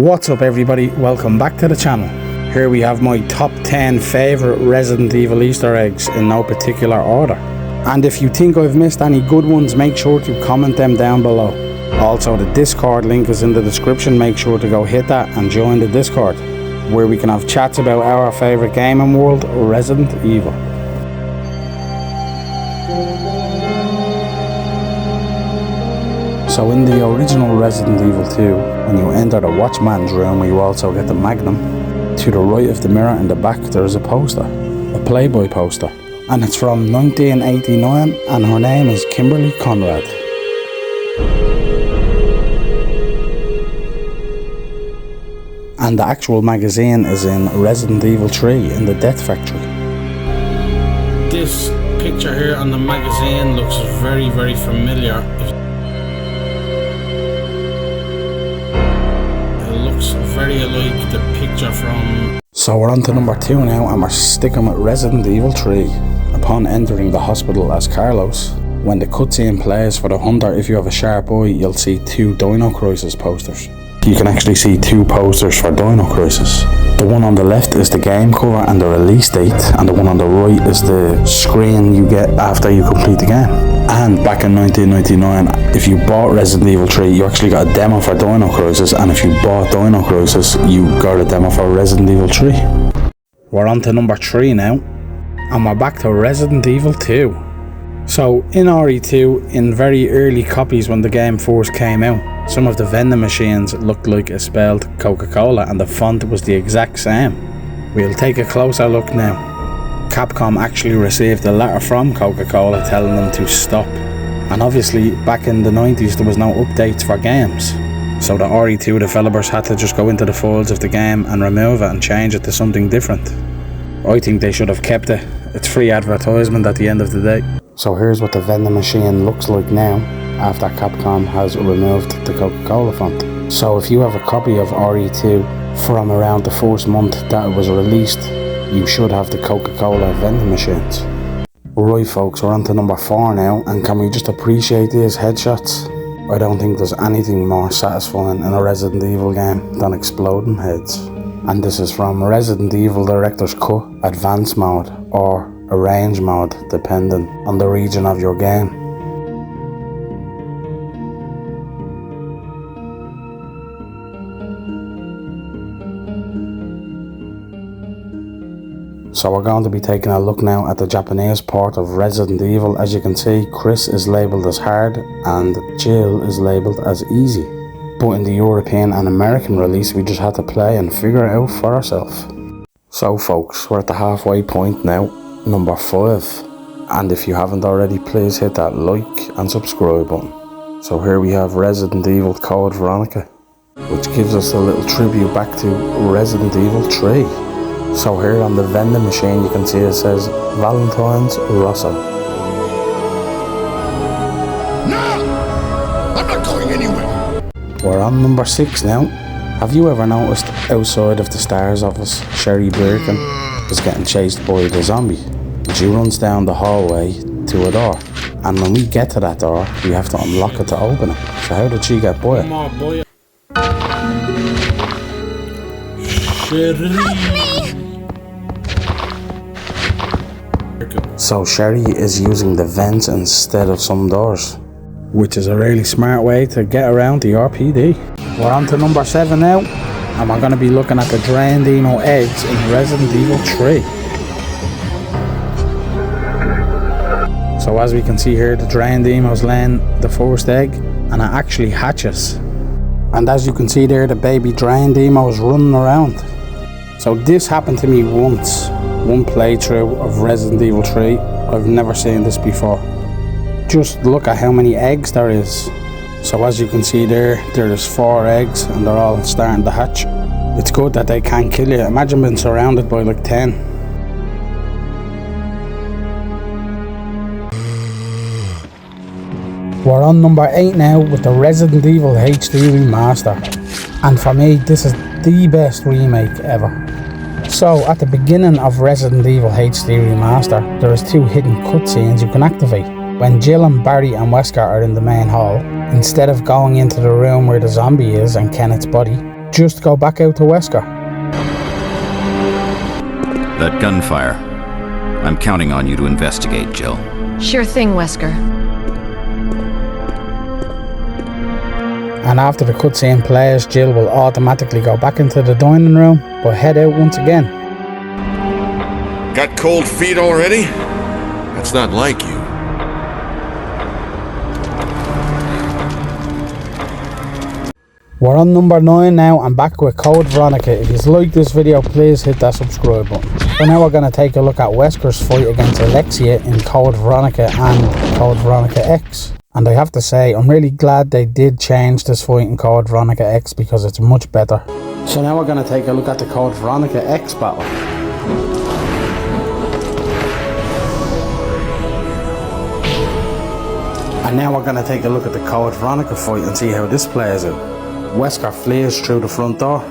What's up everybody, welcome back to the channel. Here we have my top 10 favourite Resident Evil Easter eggs in no particular order. And if you think I've missed any good ones, make sure to comment them down below. Also, the Discord link is in the description, make sure to go hit that and join the Discord, where we can have chats about our favourite game and world, Resident Evil. So in the original Resident Evil 2, when you enter the Watchman's room, you also get the Magnum. To the right of the mirror in the back there is a poster, a Playboy poster, and it's from 1989 and her name is Kimberly Conrad. And the actual magazine is in Resident Evil 3 in the Death Factory. This picture here on the magazine looks very familiar. Very alike the picture from... So we're on to number 2 now, and we're sticking with Resident Evil 3. Upon entering the hospital as Carlos, when the cutscene plays for the hunter, if you have a sharp eye, you'll see 2 Dino Crisis posters. You can actually see 2 posters for Dino Crisis. The one on the left is the game cover and the release date, and the one on the right is the screen you get after you complete the game. And back in 1999, if you bought Resident Evil 3, you actually got a demo for Dino Crisis, and if you bought Dino Crisis, you got a demo for Resident Evil 3. We're on to number 3 now, and we're back to Resident Evil 2. So in RE2, in very early copies when the game first came out, some of the vending machines looked like it spelled Coca-Cola and the font was the exact same. We'll take a closer look now. Capcom actually received a letter from Coca-Cola telling them to stop. And obviously back in the 90s there was no updates for games. So the RE2 developers had to just go into the files of the game and remove it and change it to something different. I think they should have kept it. It's free advertisement at the end of the day. So here's what the vending machine looks like now, after Capcom has removed the Coca-Cola font. So if you have a copy of RE2 from around the first month that it was released, you should have the Coca-Cola vending machines. Right folks, we're on to number 4 now, and can we just appreciate these headshots? I don't think there's anything more satisfying in a Resident Evil game than exploding heads. And this is from Resident Evil Director's Cut, Advanced Mode, or Arrange Mode, depending on the region of your game. So we're going to be taking a look now at the Japanese port of Resident Evil. As you can see, Chris is labelled as hard and Jill is labelled as easy. But in the European and American release, we just had to play and figure it out for ourselves. So folks, we're at the halfway point now, number 5. And if you haven't already, please hit that like and subscribe button. So here we have Resident Evil Code Veronica, which gives us a little tribute back to Resident Evil 3. So here on the vending machine you can see it says Valentine's Rosso. No! I'm not going anywhere! We're on number 6 now. Have you ever noticed outside of the STARS office, Sherry Birkin is getting chased by the zombie? She runs down the hallway to a door, and when we get to that door, we have to unlock it to open it. So how did she get by it? Come on, boy. Sherry. So Sherry is using the vents instead of some doors, which is a really smart way to get around the RPD. We're on to number 7 now, and we're going to be looking at the Drained Emo eggs in Resident Evil 3. So as we can see here, the Drained Emo's laying the first egg, and it actually hatches. And as you can see there, the baby Drained Emo is running around. So this happened to me once, one playthrough of Resident Evil 3. I've never seen this before. Just look at how many eggs there is. So as you can see there's 4 eggs and they're all starting to hatch. It's good that they can't kill you. Imagine being surrounded by like 10. We're on number 8 now with the Resident Evil HD Remaster. And for me, this is the best remake ever. So at the beginning of Resident Evil HD Remaster, there is 2 hidden cutscenes you can activate. When Jill and Barry and Wesker are in the main hall, instead of going into the room where the zombie is and Kenneth's body, just go back out to Wesker. That gunfire. I'm counting on you to investigate, Jill. Sure thing, Wesker. And after the cutscene plays, Jill will automatically go back into the dining room, but head out once again. Got cold feet already? That's not like you. We're on number 9 now and back with Code Veronica. If you like this video, please hit that subscribe button. So now we're going to take a look at Wesker's fight against Alexia in Code Veronica and Code Veronica X. And I have to say, I'm really glad they did change this fight in Code Veronica X because it's much better. So now we're going to take a look at the Code Veronica X battle. And now we're going to take a look at the Code Veronica fight and see how this plays out. Wesker flees through the front door.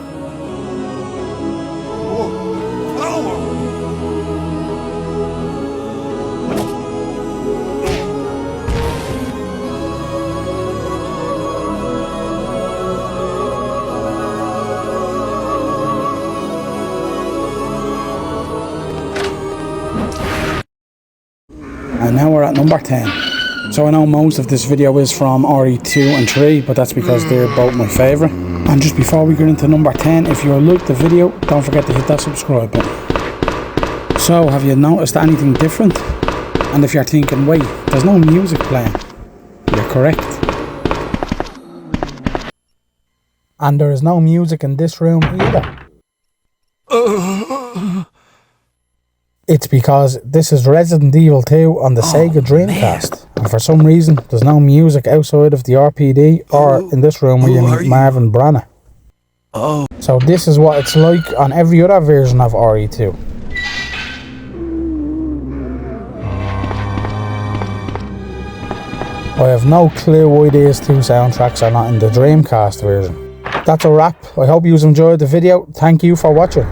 And now we're at number 10. So I know most of this video is from RE2 and 3, but that's because they're both my favourite. And just before we get into number 10, if you liked the video, don't forget to hit that subscribe button. So, have you noticed anything different? And if you're thinking, wait, there's no music playing, you're correct. And there is no music in this room either. It's because this is Resident Evil 2 on the Sega Dreamcast. And for some reason, there's no music outside of the RPD or in this room where you meet Marvin Branagh. So this is what it's like on every other version of RE2. I have no clue why these two soundtracks are not in the Dreamcast version. That's a wrap. I hope you enjoyed the video. Thank you for watching.